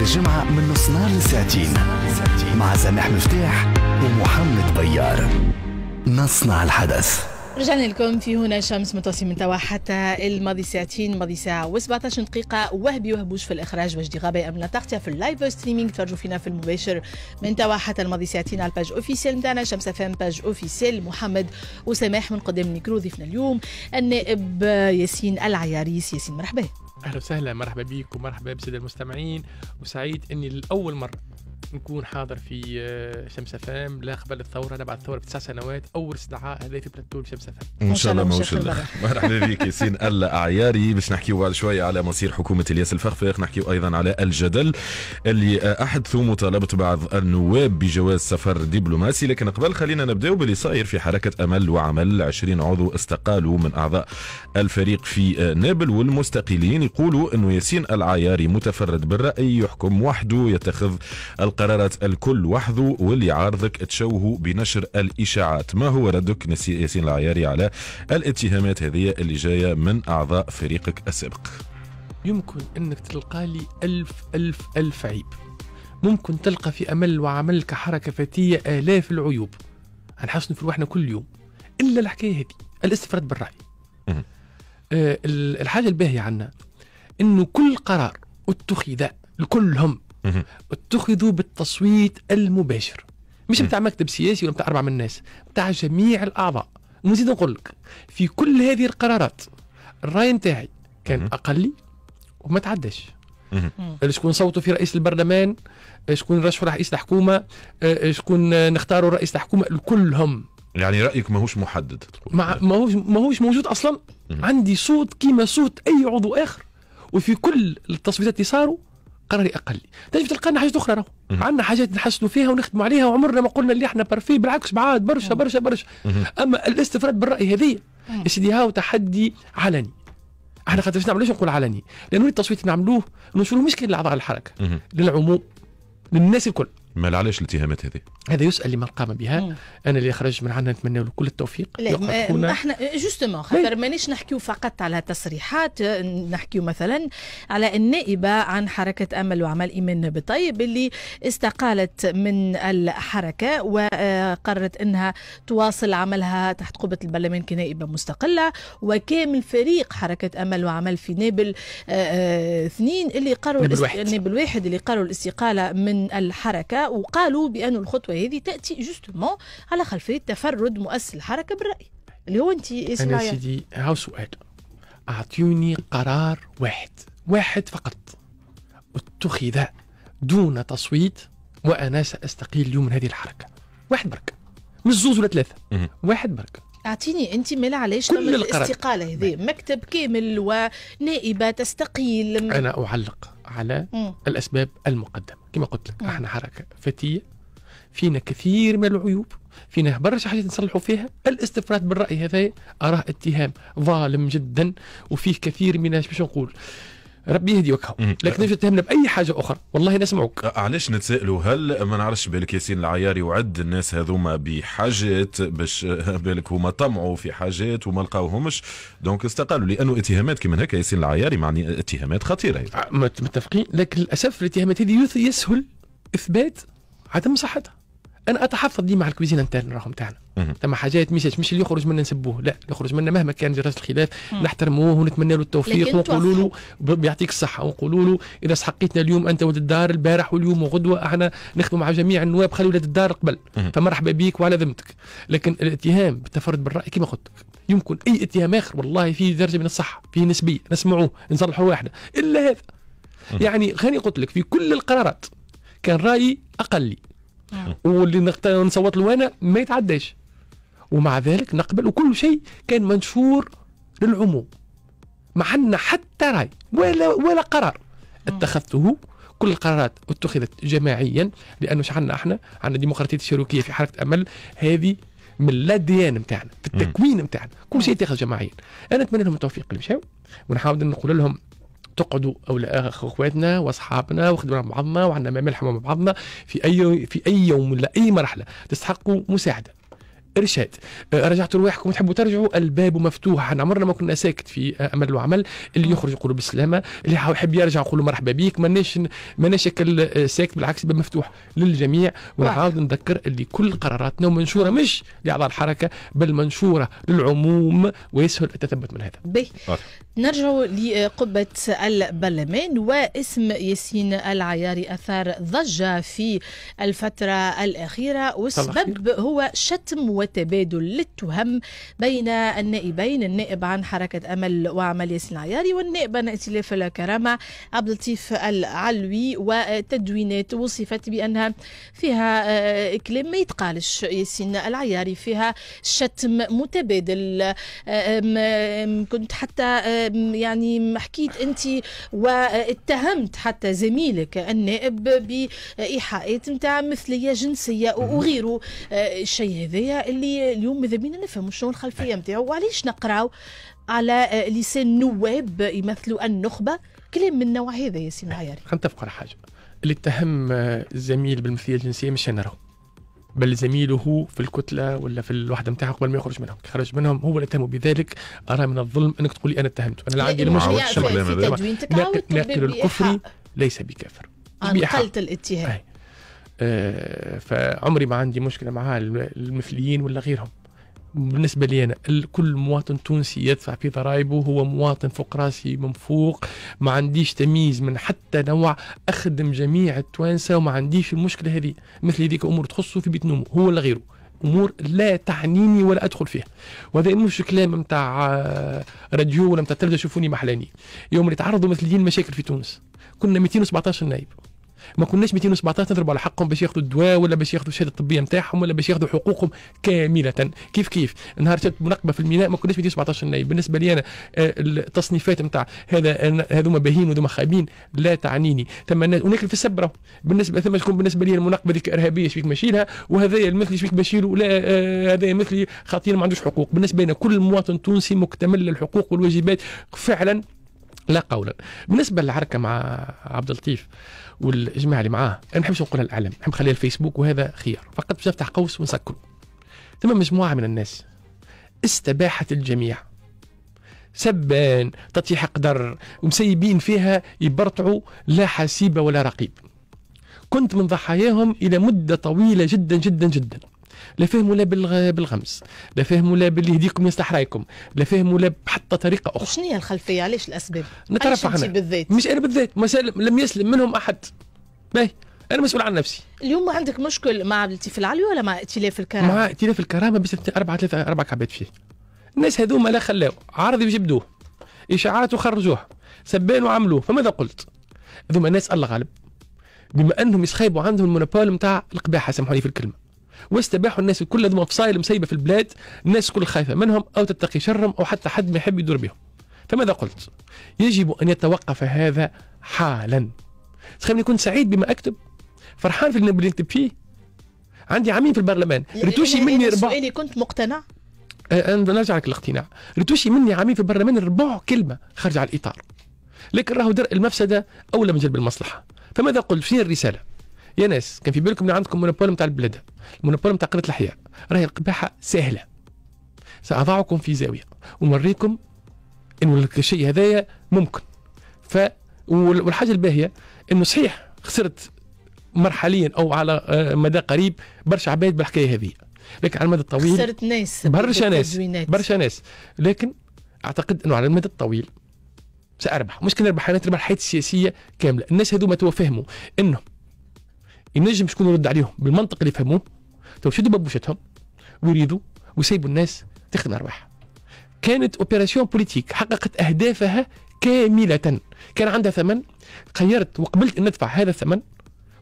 الجمعة من نص نهار لساعتين مع سامح مفتاح ومحمد بيار. نصنع الحدث. رجعنا لكم في هنا شمس متوسط من توا حتى الماضي ساعتين، ماضي ساعة و17 دقيقة. وهبي وهبوش في الإخراج، وجدي غابة أمنا تغطية في اللايف ستريمينغ، تفرجوا فينا في المباشر من توا حتى الماضي ساعتين على الباج أوفيسيال نتاعنا شمس فام، باج أوفيسيال. محمد وسماح من قدام الميكرو. ضيفنا اليوم النائب ياسين العياريس. ياسين مرحبا. أهلا وسهلا، مرحبا بك ومرحبا بسادة المستمعين، وسعيد أني لأول مرة نكون حاضر في شمس فام لا قبل الثوره، لا بعد الثوره ب9 سنوات. اول استدعاء هذا في بلاتو شمس فام ان شاء الله. موش الله. مرحبا بك ياسين العياري. باش نحكيو بعد شويه على مصير حكومه الياس الفخفاق، نحكيو ايضا على الجدل اللي احدثوا مطالبه بعض النواب بجواز سفر دبلوماسي. لكن قبل خلينا نبداو باللي صاير في حركه امل وعمل. 20 عضو استقالوا من اعضاء الفريق في نابل، والمستقيلين يقولوا انه ياسين العياري متفرد بالراي، يحكم وحده، يتخذ القرارات الكل وحده، واللي يعارضك تشوهه بنشر الإشاعات. ما هو ردك ياسين العياري على الاتهامات هذه اللي جاية من أعضاء فريقك السابق؟ يمكن أنك تلقى لي ألف عيب، ممكن تلقى في أمل وعمل كحركة فتية آلاف العيوب، هنحسن في روحنا كل يوم، إلا الحكاية هذه الاستفراد بالرأي. الحاجة الباهية عنا أنه كل قرار اتخذ كلهم اتخذوا بالتصويت المباشر، مش بتاع مكتب سياسي ولا بتاع 4 من الناس، بتاع جميع الأعضاء. ونزيد نقول لك في كل هذه القرارات الرأي نتاعي كان أقلي وما تعداش. شكون صوتوا في رئيس البرلمان، شكون رشحوا رئيس الحكومة، شكون نختاروا رئيس الحكومة، كلهم. يعني رأيك ماهوش محدد، ماهوش موجود أصلا. عندي صوت كيما صوت أي عضو آخر، وفي كل التصويتات اللي صاروا قراري أقلي. تجي تلقانا حاجات أخرى، عندنا حاجات نحسنوا فيها ونخدموا عليها، وعمرنا ما قلنا اللي احنا برفي، بالعكس بعاد برشا برشا برشا. أما الاستفراد بالرأي هذه يا سيدي هاو تحدي علني. احنا خاطر نعملوش نقول علني، لأنه التصويت نعملوه نوصلوه مش كان لأعضاء الحركة، للعموم، للناس الكل. ما علاش الاتهامات هذه؟ هذا يسأل لمن قام بها. انا اللي خرج من عندنا نتمنى له كل التوفيق. لا احنا جوستومون خاطر مانيش نحكيو فقط على تصريحات، نحكيو مثلا على النائبه عن حركه امل وعمل ايمان بطيب اللي استقالت من الحركه وقررت انها تواصل عملها تحت قبه البرلمان كنائبه مستقله، وكامل فريق حركه امل وعمل في نابل 2 اللي قرروا نابل 1 اللي قرروا الاستقاله من الحركه، وقالوا بأن الخطوة هذه تأتي جوستومون على خلفية تفرد مؤسس الحركة بالرأي اللي هو أنت. أنا سيدي هاو سؤال، أعطيوني قرار واحد فقط اتخذ دون تصويت وأنا سأستقيل اليوم من هذه الحركة، واحد برك، مش 2 ولا 3، واحد برك. أعطيني أنت مالا علاش نعمل الاستقالة هذه، مكتب كامل ونائبة تستقيل. أنا أعلق على الأسباب المقدمة. كما قلت لك احنا حركة فتية، فينا كثير من العيوب، فينا برشا حاجات نصلحوا فيها. الاستفراد بالرأي هذا أراه اتهام ظالم جدا، وفيه كثير من باش نقول ربي يهدي وجهه، لكن نجي تهمنا بأي حاجة أخرى والله نسمعوك. علاش نتسائلوا؟ هل ما نعرفش بالك ياسين العياري وعد الناس هذوما بحاجات باش بالك هما طمعوا في حاجات وما لقاوهمش دونك استقالوا، لأنه اتهامات كما هكا ياسين العياري معني اتهامات خطيرة. متفقين، لكن للأسف الاتهامات هذه يسهل إثبات عدم صحتها. أنا أتحفظ ديما على الكويزين نتاعنا، تما حاجات مش اللي يخرج منا نسبوه، لا يخرج منا مهما كان جراس الخلاف نحترموه ونتمنى له التوفيق، ونقولوا له بيعطيك الصحة، ونقولوا له إذا سحقيتنا اليوم أنت ولد الدار البارح واليوم وغدوة احنا نخدم مع جميع النواب، خلي ولد الدار قبل، فمرحبا بيك وعلى ذمتك. لكن الاتهام بالتفرد بالرأي كما قلت لك، يمكن أي اتهام آخر والله فيه درجة من الصحة، فيه نسبية نسمعوه نصلحوه واحدة، إلا هذا. يعني خليني قلت لك في كل القرارات كان رأيي أقلي، واللي نصوت له انا ما يتعداش، ومع ذلك نقبل، وكل شيء كان منشور للعموم، ما عندنا حتى راي ولا قرار اتخذته. كل القرارات اتخذت جماعيا، لانه احنا عندنا ديمقراطيه الشروكيه في حركه امل، هذه من الديانه نتاعنا، في التكوين نتاعنا، كل شيء يتخذ جماعيا. انا اتمنى لهم التوفيق اللي مشاو، ونحاول نقول لهم تقعدوا اخواتنا واصحابنا وخدمنا مع بعضنا وعندنا ملحمه مع بعضنا في اي يوم ولا اي مرحله تستحقوا مساعده. ارشاد. رجعتوا رواحكم تحبوا ترجعوا، الباب مفتوح. احنا عمرنا ما كنا ساكت في امل وعمل. اللي يخرج يقولوا بالسلامه، اللي يحب يرجع يقولوا مرحبا بيك. ماناش ساكت، بالعكس الباب مفتوح للجميع. ونعاود نذكر اللي كل قراراتنا منشوره مش لاعضاء الحركه بل منشوره للعموم، ويسهل التثبت من هذا. نرجع لقبة البرلمان. واسم ياسين العياري أثار ضجة في الفترة الأخيرة، والسبب هو شتم وتبادل للتهم بين النائبين، النائب عن حركة أمل وعمل ياسين العياري والنائب عن ائتلاف الكرامة عبد اللطيف العلوي، وتدوينات وصفت بأنها فيها كلام ما يتقالش ياسين العياري، فيها شتم متبادل. كنت حتى يعني حكيت أنت واتهمت حتى زميلك النائب بإيحاءات نتاع مثلية جنسية وغيره. الشيء هذايا اللي اليوم ماذا بينا نفهم شنو الخلفية نتاعو، وعليش نقراو على لسان نواب يمثلوا النخبة كلام من النوع هذا. ياسين العياري خلينا نتفقوا على حاجة، اللي اتهم الزميل بالمثلية الجنسية مش أنا، بل زميله في الكتله ولا في الوحده نتاعها قبل ما يخرج منهم، خرج منهم هو اللي اتهموا بذلك. ارى من الظلم انك تقول لي انا اتهمته، انا لا عندي ناقل الكفر ليس بكافر، نقلت الاتهام. فعمري ما عندي مشكله مع المثليين ولا غيرهم. بالنسبه لي انا كل مواطن تونسي يدفع في ضرائبه هو مواطن فوق راسي من فوق، ما عنديش تمييز من حتى نوع، اخدم جميع التوانسه وما عنديش المشكله هذه. مثل هذيك امور تخصه في بيت نومه هو ولا غيره، امور لا تعنيني ولا ادخل فيها. وهذا مش كلام نتاع راديو ولا نتاع تلفزيون شوفوني محلاني. يوم اللي تعرضوا مثليين مشاكل في تونس كنا 217 نائب، ما كناش 217 نضربوا على حقهم باش ياخذوا الدواء ولا باش ياخذوا الشهاده الطبيه نتاعهم ولا باش ياخذوا حقوقهم كامله. كيف نهار جات مناقبه في الميناء ما كناش 217 نائب. بالنسبه لي انا التصنيفات نتاع هذوما باهين وهذوما خايبين لا تعنيني. ثم وناكل في السبره بالنسبه ثم تكون بالنسبه لي المناقبه ذيك ارهابيه شبيك ماشيلها، وهذا المثلي شبيك ماشيله لا هذا مثلي خاطير ما عندوش حقوق. بالنسبه لنا كل مواطن تونسي مكتمل الحقوق والواجبات فعلا لا قولا. بالنسبه للعركه مع عبد اللطيف والاجماع اللي معاه، انا ما نحبش نقولها الاعلام، نحب نخليها الفيسبوك وهذا خيار، فقط باش نفتح قوس ونسكره. ثم مجموعه من الناس استباحت الجميع، سبان تطيح قدر ومسيبين فيها يبرطعوا لا حسيب ولا رقيب. كنت من ضحاياهم الى مده طويله جدا جدا جدا. لا فهموا لا بالغمس، لا فهموا لا باللي يهديكم يصلح رايكم، لا فهموا لا بحتى طريقه اخرى. شنو هي الخلفيه؟ علاش الاسباب؟ نتعرف عنها بالذات، مش انا بالذات، لم يسلم منهم احد. باهي انا مسؤول عن نفسي. اليوم عندك مشكل مع عبد اللطيف العلوي ولا مع ائتلاف الكرامه؟ مع ائتلاف الكرامه بس 4 كعبات فيه. الناس هذوما لا خلاو عارض يجبدوه، اشاعات وخرجوه، سبان وعملوه. فماذا قلت؟ هذوما ناس الله غالب بما انهم يسخيبوا عندهم المونوبول نتاع القباحه، سامحوني في الكلمه، واستباحوا الناس الكل هذوما فصايل مسيبه في البلاد، الناس كل خايفه منهم او تتقي شرهم او حتى حد ما يحب يدور بهم. فماذا قلت؟ يجب ان يتوقف هذا حالا. تخيل كنت سعيد بما اكتب، فرحان في اللي نكتب فيه. عندي عامين في البرلمان رتوشي مني ربع. سؤالي كنت مقتنع؟ انا نرجع لك الاقتناع. رتوشي مني عامين في البرلمان ربع كلمه خارج على الاطار، لكن راهو درء المفسده اولى من جلب المصلحه. فماذا قلت؟ فين الرساله؟ يا ناس كان في بالكم ان عندكم مونوبول نتاع البلاد، المونوبول نتاع قرة الأحياء، راهي القباحه سهله. ساضعكم في زاويه ونوريكم انه الشيء هذايا ممكن. والحاجه الباهيه انه صحيح خسرت مرحليا او على مدى قريب برشا عباد بالحكايه هذه، لكن على المدى الطويل خسرت ناس، برشا ناس، لكن اعتقد انه على المدى الطويل ساربح. مش كان نربح، انا تربح الحياه السياسيه كامله. الناس هذوما توفهموا انه ينجم شكون يرد عليهم بالمنطق اللي يفهموه، تو شدوا ببوشتهم ويريدوا ويسيبوا الناس تخدم ارباح. كانت اوبيراسيون بوليتيك حققت اهدافها كامله، كان عندها ثمن، خيرت وقبلت ان ندفع هذا الثمن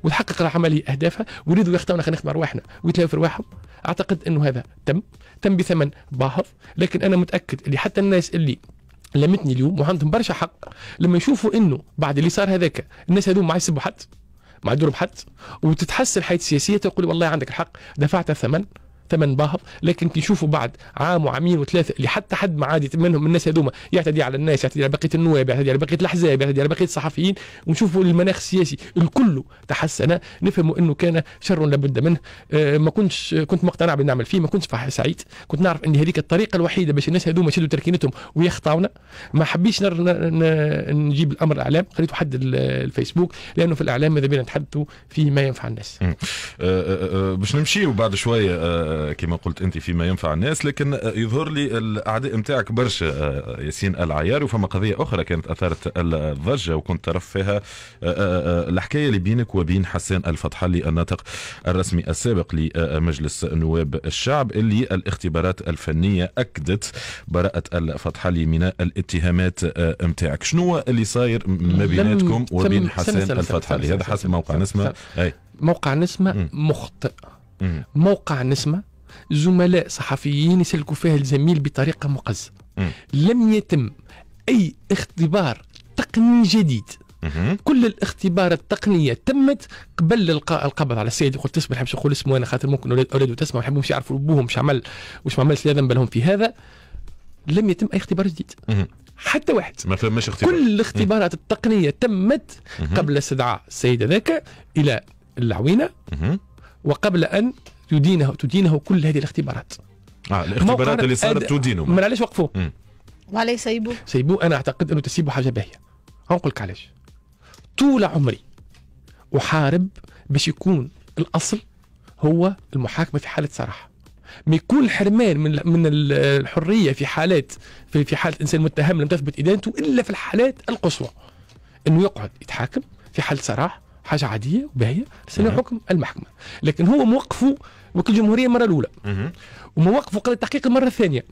وتحقق العمليه اهدافها، ويريدوا يخطئونا خلينا نخدم ارواحنا ويتلاقوا في ارواحهم. اعتقد انه هذا تم بثمن باهظ، لكن انا متاكد اللي حتى الناس اللي لمتني اليوم وعندهم برشا حق لما يشوفوا انه بعد اللي صار هذاك الناس هذوما ما يسبوا حد، ما يدوروا بحد، وتتحسن الحياه السياسيه، تقول والله عندك الحق، دفعت الثمن، ثمن باهظ، لكن كي نشوفوا بعد عام وعامين وثلاثه اللي حتى حد ما عاد منهم الناس هذوما يعتدي على الناس، يعتدي على بقيه النواب، يعتدي على بقيه الاحزاب، يعتدي على بقيه الصحفيين، ونشوفوا المناخ السياسي الكل تحسن، نفهموا انه كان شر لابد منه. ما كنت مقتنع بنعمل فيه، ما كنتش سعيد، كنت نعرف ان هذيك الطريقه الوحيده باش الناس هذوما يشدوا تركينتهم ويخطاونا. ما حبيش نجيب الامر الاعلام، خليته حد الفيسبوك، لانه في الاعلام ماذا بينا نتحدثوا في ما ينفع الناس. باش نمشيو بعد شويه كما قلت انت فيما ينفع الناس، لكن يظهر لي الاعداء نتاعك برشا ياسين العياري. وفما قضيه اخرى كانت اثارت الضجه وكنت طرف فيها، الحكايه اللي بينك وبين حسان الفتحلي الناطق الرسمي السابق لمجلس نواب الشعب، اللي الاختبارات الفنيه اكدت براءه الفتحلي من الاتهامات نتاعك. شنو اللي صاير ما بيناتكم وبين حسان الفتحلي؟ هذا حسب موقع نسمة. موقع نسمة مخطئ. موقع نسمة زملاء صحفيين يسلكوا فيها الزميل بطريقة مقززة. لم يتم أي اختبار تقني جديد. كل الاختبارات التقنية تمت قبل القبض على السيد. قلت تسمح باش نقول اسمه أنا، خاطر ممكن أولاده تسمع ويحبوا مش يعرفوا أبوهم مش عمل وش ما عملش لا ذنب لهم في هذا. لم يتم أي اختبار جديد حتى واحد. ما فهمش اختبار. كل الاختبارات التقنية تمت قبل استدعاء السيد ذاك إلى العوينة وقبل أن تدينه كل هذه الاختبارات. الاختبارات اللي صارت تدينه. من علاش وقفوه؟ وعليه سيبوه؟ أنا أعتقد أنه تسيبه حاجة باهية. هنقول لك علاش. طول عمري أحارب باش يكون الأصل هو المحاكمة في حالة صراحة. ما يكون الحرمان من الحرية في حالات في حالة إنسان متهم لم تثبت إدانته إلا في الحالات القصوى، إنه يقعد يتحاكم في حالة صراحة، حاجة عادية وباهية تستنى حكم المحكمة. لكن هو موقفه وكيل الجمهورية المرة الأولى وموقفه قضية التحقيق المرة الثانية،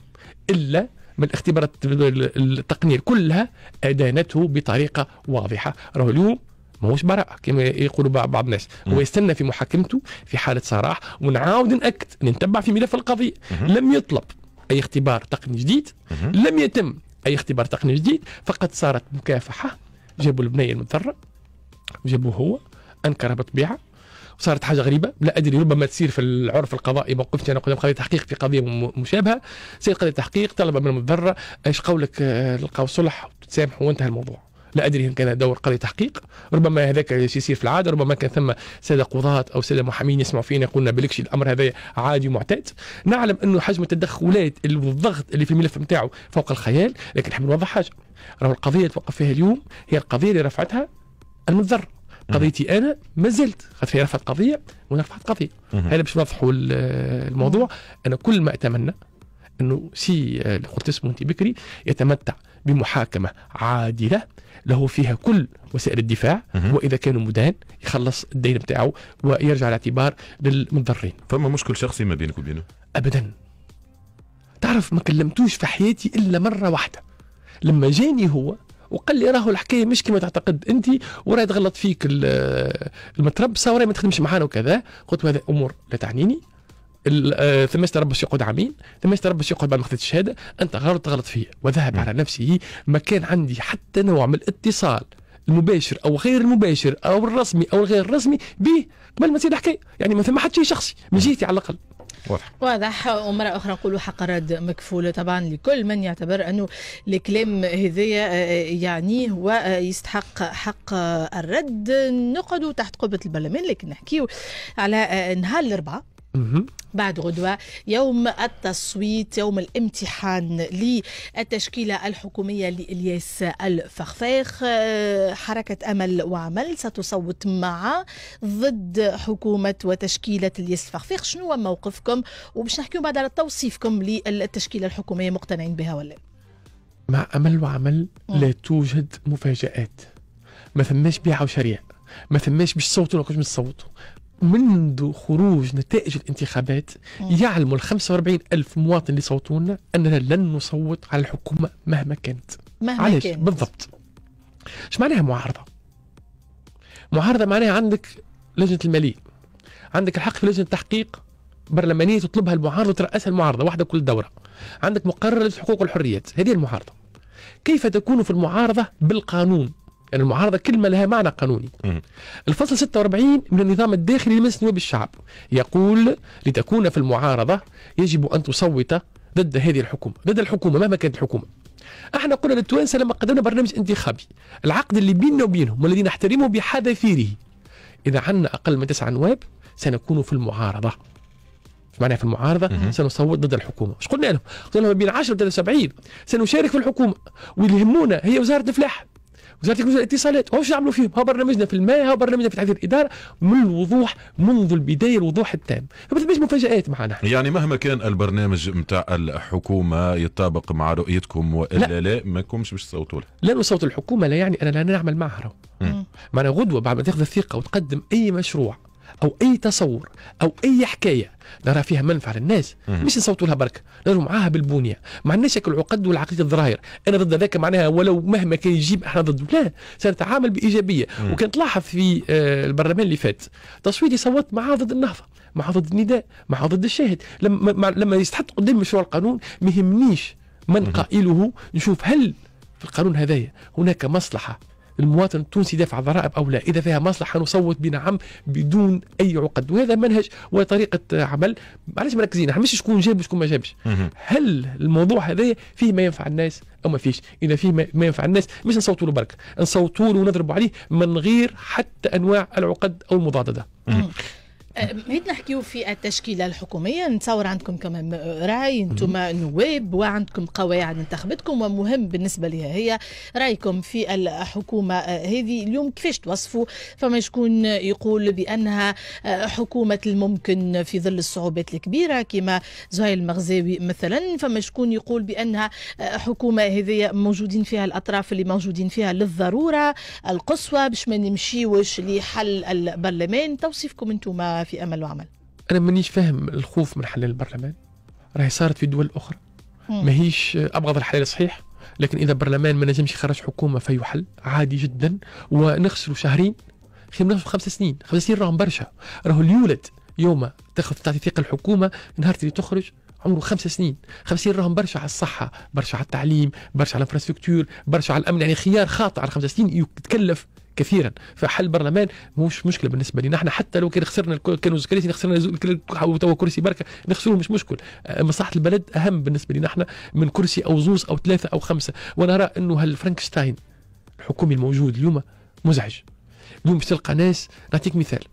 إلا من الاختبارات التقنية كلها أدانته بطريقة واضحة. راهو اليوم ماهوش براءة كما يقولوا بعض الناس، هو يستنى في محاكمته في حالة صراحة. ونعاود نأكد نتبع في ملف القضية، لم يطلب أي اختبار تقني جديد، لم يتم أي اختبار تقني جديد، فقط صارت مكافحة. جابوا البنية المضطرة وجابوه هو، أنكر بطبيعة، وصارت حاجة غريبة لا أدري، ربما تصير في العرف القضائي. موقفتي أنا قدام قضية تحقيق في قضية مشابهة، سيد قضية تحقيق طلب من المضطرة ايش قولك نلقاو صلح وتسامحوا وانتهى الموضوع. لا أدري إن كان دور قضية تحقيق، ربما هذاك يصير في العادة، ربما كان ثم سادة قضاة أو سادة محامين يسمعوا فينا يقولنا بالكش الأمر هذا عادي ومعتاد. نعلم أنه حجم التدخلات والضغط اللي في الملف نتاعو فوق الخيال، لكن نحب نوضح حاجة. راهو القضية اللي توقف فيها اليوم هي القضية اللي رفعتها المضطر. قضيتي أنا ما زلت خاطر هي رفعت قضية وأنا رفعت قضية. هذا باش نوضحوا الموضوع. أنا كل ما أتمنى أنه اللي قلت اسمه أنت بكري يتمتع بمحاكمة عادلة له فيها كل وسائل الدفاع، وإذا كانوا مدان يخلص الدين بتاعه ويرجع الاعتبار للمضرين. فما مشكل شخصي ما بينك وبينه؟ أبدا. تعرف ما كلمتوش في حياتي إلا مرة واحدة، لما جاني هو وقال لي راهو الحكاية مش كما تعتقد أنت، وراه تغلط فيك المتربصة، وراه ما تخدمش معانا وكذا. قلت هذا أمور لا تعنيني. ثم تربص يقعد عامين، ثم تربص يقعد بعد ما اخذت الشهاده، انت غلط فيه. وذهب على نفسه. ما كان عندي حتى نوع من الاتصال المباشر او غير المباشر او الرسمي او الغير الرسمي به قبل ما تصير الحكايه، يعني ما ثم حتى شيء شخصي من جهتي على الاقل. واضح. ومرة أخرى نقولوا حق الرد مكفول طبعا لكل من يعتبر أنه الكلام هذايا يعني هو يستحق حق الرد. نقعدوا تحت قبة البرلمان، لكن نحكيو على نهار الأربعاء بعد غدوة، يوم التصويت، يوم الامتحان للتشكيلة الحكومية لإلياس الفخفاخ. حركة أمل وعمل ستصوت مع ضد حكومة وتشكيلة إلياس الفخفاخ. شنو هو موقفكم؟ وباش نحكيو بعد على توصيفكم للتشكيلة الحكومية، مقتنعين بها ولا؟ مع أمل وعمل لا توجد مفاجآت، ما ثماش بيع وشريع، ما ثماش باش تصوتوا ولا باش تصوتوا. منذ خروج نتائج الانتخابات يعلم ال 45,000 مواطن اللي صوتونا أننا لن نصوت على الحكومة مهما كانت. علاش كانت بالضبط؟ ايش معناها معارضة؟ معارضة معناها عندك لجنة المالية، عندك الحق في لجنة التحقيق برلمانية تطلبها المعارضة وترأسها المعارضة واحدة كل دورة، عندك مقرر للحقوق والحريات، هذه المعارضة. كيف تكون في المعارضة بالقانون يعني المعارضة كلمة لها معنى قانوني. الفصل 46 من النظام الداخلي لمجلس نواب الشعب يقول لتكون في المعارضة يجب أن تصوت ضد هذه الحكومة، ضد الحكومة مهما كانت الحكومة. احنا قلنا للتوانسة لما قدمنا برنامج انتخابي العقد اللي بيننا وبينهم والذي نحترمه بحذافيره، إذا عندنا أقل من 9 نواب سنكون في المعارضة. معناها في المعارضة سنصوت ضد الحكومة. ايش قلنا لهم؟ قلنا لهم بين 10 و 73 سنشارك في الحكومة، واللي يهمونا هي وزارة الفلاحة، وزارة الاتصالات، وش نعملوا فيهم؟ ها برنامجنا في الماء، ها برنامجنا في تحديد الإدارة، من الوضوح منذ البداية، الوضوح التام، ما تبقاش مفاجآت معنا. يعني مهما كان البرنامج نتاع الحكومة يتطابق مع رؤيتكم والا لا ماكمش باش تصوتوا له. لا نصوت الحكومة، لا يعني أنا لا نعمل معها. معنا غدوة بعد ما تاخذ الثقة وتقدم أي مشروع أو أي تصور أو أي حكاية نرى فيها منفعة للناس، مش نصوتوا لها بركة، نرى معاها بالبنية، ما عندناش العقد والعقيدة الظراهر أنا ضد ذاك معناها ولو مهما كان يجيب احنا ضده، لا سنتعامل بإيجابية. وكان تلاحظ في البرلمان اللي فات تصويتي صوت معاه ضد النهضة، معاه ضد النداء، معاه ضد الشاهد. لما يستحط قدام مشروع القانون ما يهمنيش من قائله، نشوف هل في القانون هذايا هناك مصلحة المواطن التونسي دافع الضرائب أو لا. إذا فيها مصلحة نصوت بنعم بدون أي عقد، وهذا منهج وطريقة عمل. معلش مركزين احنا مش شكون جاب وشكون ما جابش، هل الموضوع هذا فيه ما ينفع الناس أو ما فيش؟ إذا فيه ما ينفع الناس مش نصوتوا له بركة، نصوتوا له ونضربوا عليه من غير حتى أنواع العقد أو المضادة. هيت نحكيو في التشكيلة الحكومية، نتصور عندكم كمان رأي، انتم نواب وعندكم قواعد انتخبتكم، ومهم بالنسبة لها هي رأيكم في الحكومة هذه اليوم. كيفاش توصفوا؟ فما شكون يقول بأنها حكومة الممكن في ظل الصعوبات الكبيرة كما زهير المغزاوي مثلا، فما شكون يقول بأنها حكومة هذه موجودين فيها الأطراف اللي موجودين فيها للضرورة القصوى باش ما نمشيوش لحل البرلمان. توصيفكم انتم في أمل وعمل. أنا مانيش فاهم الخوف من حل البرلمان، راهي صارت في دول أخرى ماهيش أبغض الحلال صحيح، لكن إذا البرلمان ما نجمش يخرج حكومة فيحل عادي جدا ونخسروا شهرين، خير من 5 سنين. 5 سنين راهم برشا، راهو اللي يولد يوم تعطي ثقة الحكومة نهار اللي تخرج عمره 5 سنين. 5 سنين راهم برشا على الصحة، برشا على التعليم، برشا على الانفراستركتور، برشا على الأمن، يعني خيار خاطئ على 5 سنين يتكلف كثيرا. فحل البرلمان مش مشكله بالنسبه لنا احنا، حتى لو كان خسرنا كانوا كراسي خسرنا كرسي بركه نخسروه مش مشكل. مصلحه البلد اهم بالنسبه لنا احنا من كرسي او زوز او 3 أو 5. وانا ارى انه هالفرانكشتاين الحكومي الموجود اليوم مزعج. اليوم باش تلقى ناس، نعطيك مثال،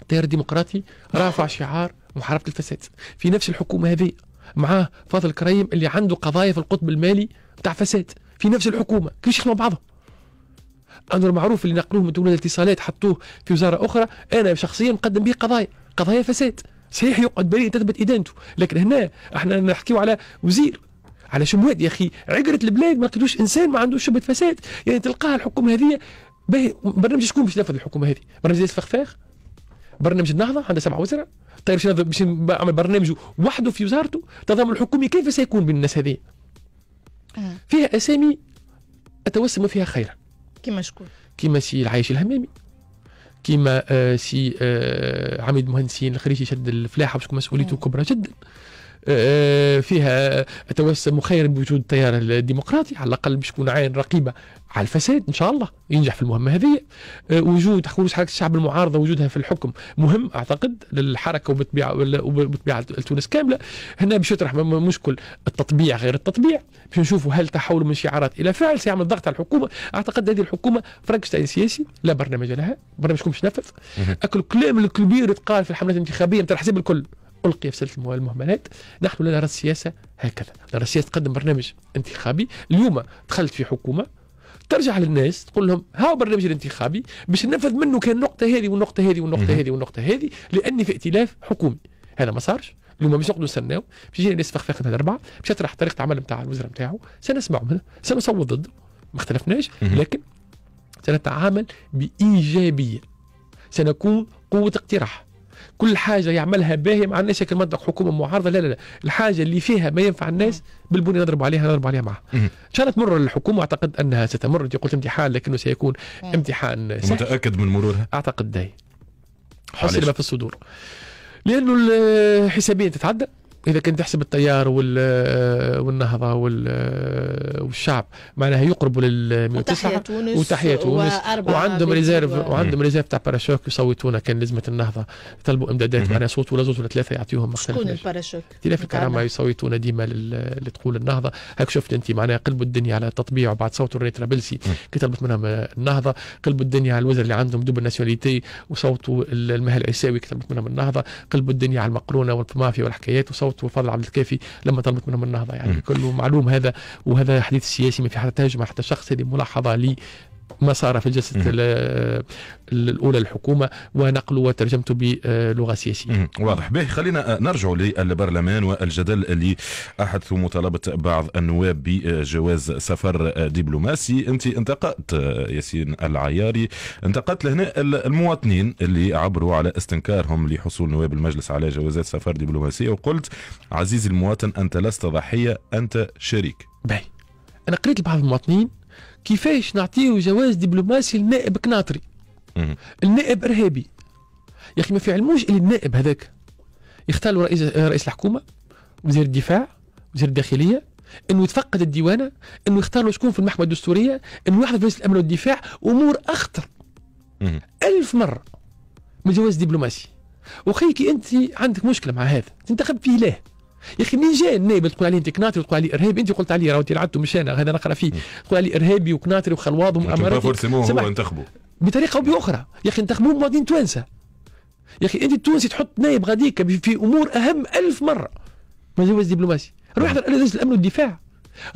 التيار الديمقراطي رافع شعار محاربه الفساد في نفس الحكومه هذه، معاه فاضل كريم اللي عنده قضايا في القطب المالي بتاع فساد في نفس الحكومه، كيفاش يخدموا بعضهم؟ أمر معروف اللي نقلوه من دولة الاتصالات حطوه في وزارة أخرى، أنا شخصيا مقدم به قضايا فساد، صحيح يقعد بريء تثبت إدانته، لكن هنا احنا نحكيو على وزير، على شموات. يا أخي عقرة البلاد ما لقيتوش إنسان ما عندوش شبهة فساد، يعني تلقاها الحكومة هذه. برنامج شكون باش ينفذ الحكومة هذه؟ برنامج الفخفاخ، برنامج النهضة عنده 7 وزراء، طيب باش يعمل برنامجه وحده في وزارته. التضامن الحكومي كيف سيكون بين الناس هذه؟ فيها أسامي أتوسم فيها خيرا، كما شكون؟ كما سي العايش الهمامي، كما سي عميد مهندسين الخريجي شد الفلاحه باش تكون مسؤوليته كبرى جدا. فيها اتوسم خيرا بوجود التيار الديمقراطي، على الاقل باش تكون عين رقيبه على الفساد ان شاء الله ينجح في المهمه هذه. وجود حركه الشعب المعارضه وجودها في الحكم مهم اعتقد للحركه وبطبيعه تونس كامله. هنا باش يطرح مشكل التطبيع غير التطبيع، باش نشوفوا هل تحول من شعارات الى فعل سيعمل ضغط على الحكومه. اعتقد هذه الحكومه فرانكشتاين سياسي لا برنامج لها، برنامجكم باش نفذ. اكل كلام الكبير يتقال في الحملات الانتخابيه نتاع الحزب الكل ألقي في سلسلة المهملات. نحن لا نرى السياسة هكذا، نرى السياسة تقدم برنامج انتخابي. اليوم دخلت في حكومة ترجع للناس تقول لهم ها برنامج الانتخابي باش ننفذ منه كان النقطة هذه والنقطة هذه والنقطة هذه والنقطة هذه، لأني في ائتلاف حكومي. هذا ما صارش. اليوم مش نقعدوا نستناو باش يجينا ناس فخفاخ من 4 باش يطرح طريقة عمل نتاع الوزراء نتاعو، سنسمعوا منه، سنصوت ضده، ما اختلفناش، لكن سنتعامل بإيجابية، سنكون قوة اقتراح. كل حاجة يعملها باهية مع الناس كان منطق حكومة معارضة، لا الحاجة اللي فيها ما ينفع الناس بالبنية نضرب عليها معها. إن شاء الله تمر الحكومة، أعتقد أنها ستمر. قلت امتحان لكنه سيكون امتحان سهل. متأكد من مرورها؟ أعتقد داي حسن ما في الصدور، لأنه الحسابية تتعدى. اذا كنت تحسب التيار والنهضه والشعب معناها يقربوا لل 109 وتحيا تونس وعندهم ريزيرف تاع باراشوك يصوتونا. كان لازمه النهضه يطلبوا امدادات معناها صوت ولا زوج ولا ثلاثه يعطيوهم مختلف. شكون الباراشوك؟ اختلاف الكرامه يصوتونا ديما اللي تقول النهضه. هاك شفت انت معناها قلبوا الدنيا على تطبيع وبعد صوتوا ريت رابلسي كي طلبت منهم النهضه. قلبوا الدنيا على الوزراء اللي عندهم دوبل ناسيوناليتي وصوتوا المهل العيساوي كي طلبت منهم النهضه. قلبوا الدنيا على المقرونه والمافيا والحكايات وصوتوا فضل عبد الكافي لما طلبت منهم النهضه. يعني كله معلوم هذا. وهذا حديث سياسي ما في حتى تهجم على حتى شخص. هذه ملاحظه لي ما صار في الجلسة الأولى للحكومة ونقله وترجمته بلغة سياسية. واضح. به خلينا نرجع للبرلمان والجدل اللي أحدثوا مطالبة بعض النواب بجواز سفر دبلوماسي. أنت انتقدت ياسين العياري، انتقدت لهنا المواطنين اللي عبروا على استنكارهم لحصول نواب المجلس على جوازات سفر دبلوماسية، وقلت عزيزي المواطن أنت لست ضحية أنت شريك. باي أنا قريت لبعض المواطنين كيفاش نعطيه جواز دبلوماسي للنائب كناطري. النائب إرهابي يا أخي. ما في علموش اللي النائب هذاك يختار له رئيس الحكومة، وزير الدفاع، وزير الداخلية، انه يتفقد الديوانة، انه يختار له شكون في المحكمة الدستورية، انه يحضر رئيس الامن والدفاع. امور اخطر 1000 مرة من جواز دبلوماسي. وخيكي انت عندك مشكلة مع هذا تنتخب فيه ليه يا اخي؟ منين جاء النائب تقول عليه انت كناطري وتقول عليه ارهابي؟ انت قلت عليه راهو لعبته مش انا، هذا نقرا فيه. تقول عليه ارهابي وكناطري وخلواض ومؤامرات. هو انتخبوا بطريقه او باخرى يا اخي. انتخبوه مواطنين توانسه يا اخي. انت التونسي تحط نائب غاديك في امور اهم 1000 مرة من جواز دبلوماسي. روح احضر رئيس الامن والدفاع،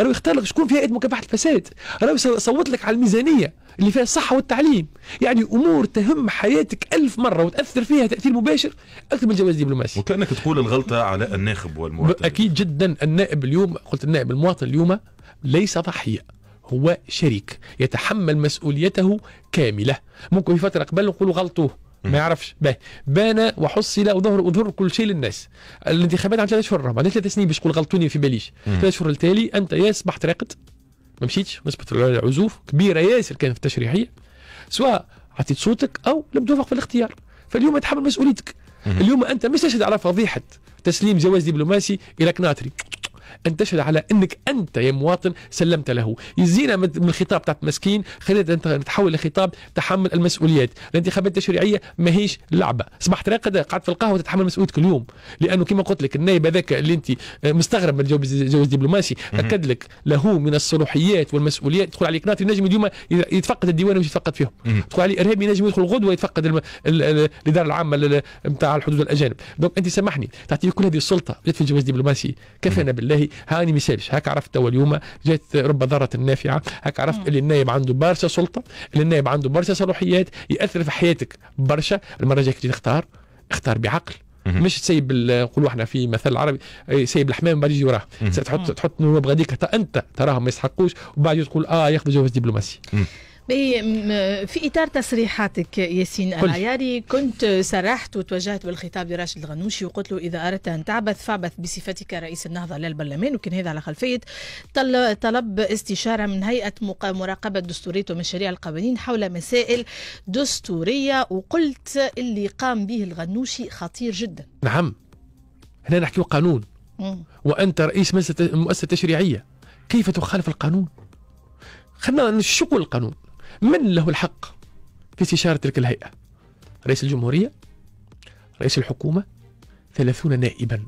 راهو يختار لك شكون في هيئه مكافحه الفساد، راهو يصوت لك على الميزانيه اللي فيها الصحه والتعليم. يعني امور تهم حياتك 1000 مرة وتاثر فيها تاثير مباشر اكثر من جواز دبلوماسي. وكانك تقول الغلطه على الناخب والمواطن. اكيد جدا. النائب اليوم قلت النائب المواطن اليوم ليس ضحيه، هو شريك يتحمل مسؤوليته كامله. ممكن في فتره قبل نقولوا غلطوه ما يعرفش بان وحصل وظهر كل شيء للناس. الانتخابات عن 3 أشهر بعد 3 سنين باش تقول غلطوني في باليش. 3 أشهر التالي انت يا صبحت راقد ما مشيتش، نسبه العزوف كبيره ياسر كانت في التشريعيه، سواء عطيت صوتك او لم توفق في الاختيار. فاليوم تحمل مسؤوليتك. اليوم انت مش تشهد على فضيحه تسليم جواز دبلوماسي الى كناطري، أن تشهد على أنك أنت يا مواطن سلمت له. يزينا من الخطاب تاع مسكين، خلينا نتحول لخطاب تحمل المسؤوليات. الانتخابات التشريعية ماهيش لعبة. صبحت راقد قعدت في القهوة تتحمل مسؤوليتك اليوم، لأنه كما قلت لك النائب هذاك اللي أنت مستغرب من جواز دبلوماسي أكد لك له من الصلاحيات والمسؤوليات. تدخل عليه كناطري نجم اليوم يتفقد الديوان ويش يتفقد فيهم. تدخل عليه إرهابي نجم يدخل غدوة يتفقد الإدارة العامة نتاع الحدود والأجانب. دونك أنت سامحني تعطيه كل هذه السلطة جات في الجواز دبلوماسي كفانا بالله. هاني مثالش هاك عرفت تو اليوم جات رب ضارة نافعة. هاك عرفت اللي النائب عنده برشا سلطة، اللي النائب عنده برشا صلاحيات، يأثر في حياتك برشا. المرة الجاية كي تختار اختار بعقل، مش تسيب نقولوا احنا في مثل عربي سيب الحمام بعد يجي وراه. تحط نواب غاديك انت تراهم ما يستحقوش وبعد تقول ياخذوا جواز دبلوماسي. في إطار تصريحاتك ياسين العياري كنت سرحت وتوجهت بالخطاب لراشد الغنوشي وقلت له إذا أردت أن تعبث فاعبث بصفتك رئيس النهضة للبرلمان، وكان هذا على خلفية طلب استشارة من هيئة مراقبة دستورية ومشاريع القوانين حول مسائل دستورية، وقلت اللي قام به الغنوشي خطير جدا. نعم هنا نحكي قانون وأنت رئيس مؤسسة تشريعية، كيف تخالف القانون؟ خلنا نشوف القانون. من له الحق في استشارة تلك الهيئة؟ رئيس الجمهورية، رئيس الحكومة، 30 نائبا،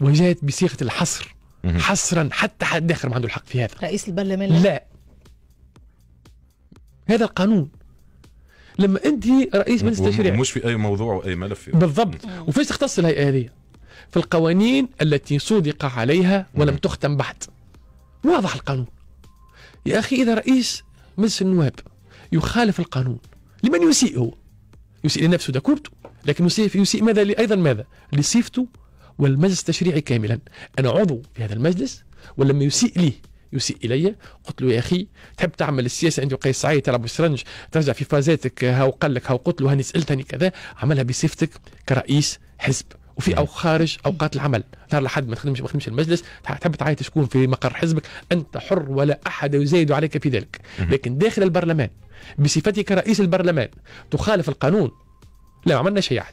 وجاءت بصيغة الحصر حصرا. حتى حد آخر ما عنده الحق في هذا. رئيس البرلمان لا. هذا القانون. لما أنت رئيس مجلس التشريع مش في أي موضوع وأي ملف بالضبط. وفيش تختص الهيئة هذه؟ في القوانين التي صدق عليها ولم تختم بعد. واضح القانون يا أخي. إذا رئيس مجلس النواب يخالف القانون لمن يسيء؟ هو يسيء لنفسه دكورته، لكن يسيء ماذا؟ أيضا ماذا؟ لصيفته والمجلس التشريعي كاملا. أنا عضو في هذا المجلس ولما يسيء لي يسيء إلي قلت له يا أخي تحب تعمل السياسة أنت وقيس سعيد تلعب بالشرنج ترجع في فازاتك هاو قال لك هاو قلت له هاني سألتني كذا، عملها بصفتك كرئيس حزب وفي أو خارج أوقات العمل. ظهر لحد ما تخدمش المجلس تحب تعايش تكون في مقر حزبك أنت حر ولا أحد يزايد عليك في ذلك. لكن داخل البرلمان بصفتك رئيس البرلمان تخالف القانون، لا عملنا شيء.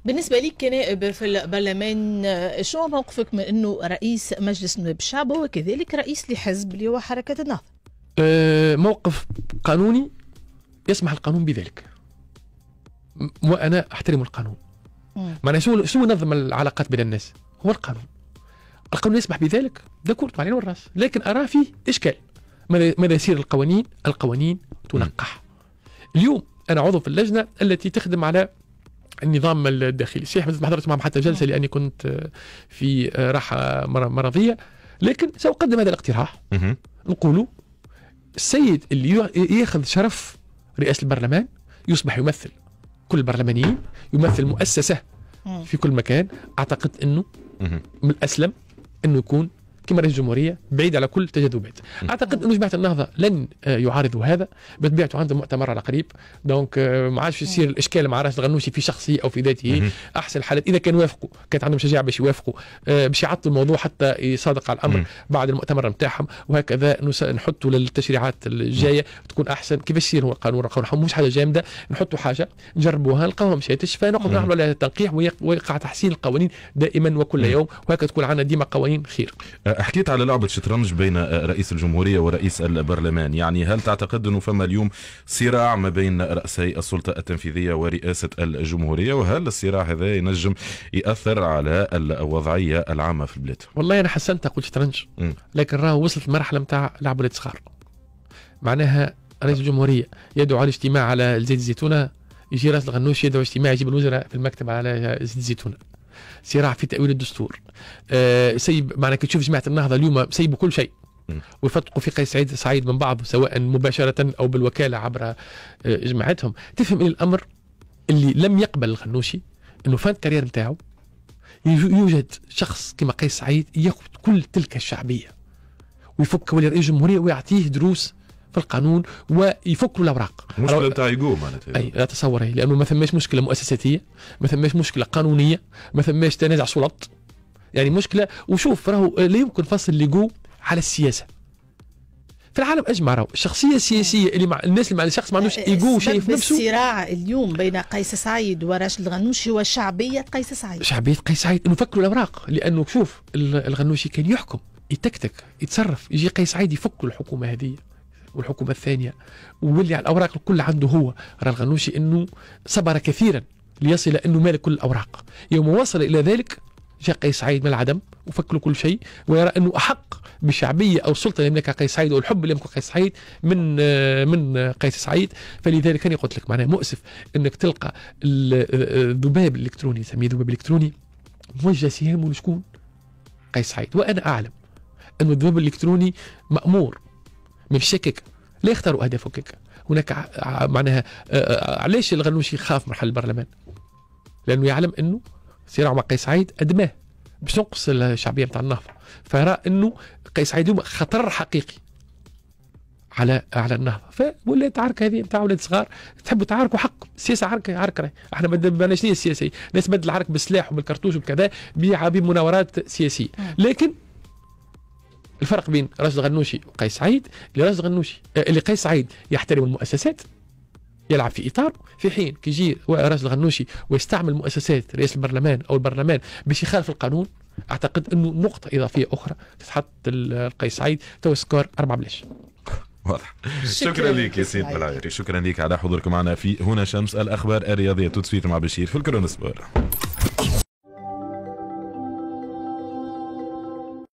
بالنسبه لك كنائب في البرلمان، شنو موقفك من انه رئيس مجلس نواب الشعب هو كذلك رئيس لحزب اللي هو حركه النهضه؟ موقف قانوني يسمح القانون بذلك، وانا احترم القانون. معناها شو نظم العلاقات بين الناس؟ هو القانون. القانون يسمح بذلك، داكورد على الراس، لكن ارى فيه اشكال. ماذا يصير؟ القوانين تنقح. اليوم انا عضو في اللجنه التي تخدم على النظام الداخلي. صحيح ما حضرت معهم حتى جلسه لاني كنت في راحه مرضيه، لكن سأقدم هذا الاقتراح. نقولوا السيد اللي ياخذ شرف رئاسه البرلمان يصبح يمثل كل البرلمانيين، يمثل مؤسسه في كل مكان. اعتقد انه من الاسلم انه يكون كما رئيس الجمهوريه بعيد على كل تجاذبات. اعتقد انه جماعه النهضه لن يعارضوا هذا، بطبيعته عنده مؤتمر على قريب، دونك ما عادش يصير الاشكال مع راس الغنوشي في شخصيه او في ذاته. احسن الحالات اذا كان وافقوا، كانت عندهم شجاعه باش يوافقوا، باش يعطوا الموضوع حتى يصادق على الامر بعد المؤتمر نتاعهم، وهكذا نحطوا للتشريعات الجايه تكون احسن. كيفاش يصير هو القانون مش حاجه جامده، نحطوا حاجه نجربوها نلقاوها مشاتش، فنقعد نعملوا عليها تنقيح ويقع تحسين القوانين دائما وكل يوم، وهكذا تكون عندنا ديما قوانين خير. حكيت على لعبة شطرنج بين رئيس الجمهورية ورئيس البرلمان، يعني هل تعتقد أنه فما اليوم صراع ما بين رأسي السلطة التنفيذية ورئاسة الجمهورية، وهل الصراع هذا ينجم يأثر على الوضعية العامة في البلاد؟ والله أنا حسنت أقول شطرنج، لكن راه وصلت المرحلة متاع لعبة الصغار. معناها رئيس الجمهورية يدعو على اجتماع على زيت الزيتونة، يجي راس الغنوش يدعو اجتماع يجيب الوزراء في المكتب على زيت الزيتونة. صراع في تأويل الدستور. سيب معنى كي تشوف جماعة النهضة اليوم سيبوا كل شيء ويفتقوا في قيس سعيد من بعض، سواء مباشرة أو بالوكالة عبر جماعتهم. تفهم إن الأمر اللي لم يقبل الغنوشي إنه فان الكارير نتاعو يوجد شخص كما قيس سعيد يأخذ كل تلك الشعبية ويفك ولي رئيس الجمهورية ويعطيه دروس في القانون ويفك له الاوراق. مشكله نتاع ايجو معناتها. اي لا تصور هي، لانه ما ثماش مشكله مؤسساتيه، ما ثماش مشكله قانونيه، ما ثماش تنازع سلط، يعني مشكله. وشوف راهو لا يمكن فصل الايجو على السياسه. في العالم اجمع راهو الشخصيه السياسيه اللي مع الناس اللي مع الشخص ما عندوش ايجو شايف نفسه. الصراع اليوم بين قيس سعيد وراشد الغنوشي هو شعبيه قيس سعيد. شعبيه قيس سعيد انه فكوا الاوراق، لانه شوف الغنوشي كان يحكم يتكتك يتصرف، يجي قيس سعيد يفك الحكومه هذه والحكومة الثانية واللي على الأوراق الكل عنده. هو راه الغنوشي أنه صبر كثيرا ليصل أنه مالك كل الأوراق. يوم وصل إلى ذلك جاء قيس سعيد من العدم وفك له كل شيء، ويرى أنه أحق بالشعبية أو السلطة اللي يملكها قيس سعيد أو الحب اللي يملكه قيس سعيد من قيس سعيد. فلذلك كان قلت لك معناه مؤسف أنك تلقى الذباب الإلكتروني، سميه ذباب إلكتروني، موجه سهامه لشكون؟ قيس سعيد. وأنا أعلم أنه الذباب الإلكتروني مأمور من الشكك لا يختاروا أهدافه كيك. هناك معناها علاش الغنوشي خاف من حل البرلمان؟ لأنه يعلم أنه صراع مع قيس سعيد أدماه باش ينقص الشعبية متاع النهضة، فيرى أنه قيس سعيد خطر حقيقي على النهضة. فولا تعارك هذه متاع ولاد صغار، تحبوا تعاركوا حق السياسة عركة. احنا ما بدناش السياسة، ناس بدل العرك بالسلاح وبالكرتوش وبكذا بمناورات سياسية. لكن الفرق بين راشد الغنوشي وقيس سعيد اللي قيس سعيد يحترم المؤسسات، يلعب في اطار، في حين كي يجي راشد الغنوشي ويستعمل مؤسسات رئاسه البرلمان او البرلمان باش يخالف القانون. اعتقد انه نقطه اضافيه اخرى تتحط لقيس سعيد تو سكور 4-0. واضح. شكرا لك ياسين بلعيري، شكرا لك على حضورك معنا في هنا شمس، الاخبار الرياضيه تسويت مع بشير في الكرون سبور.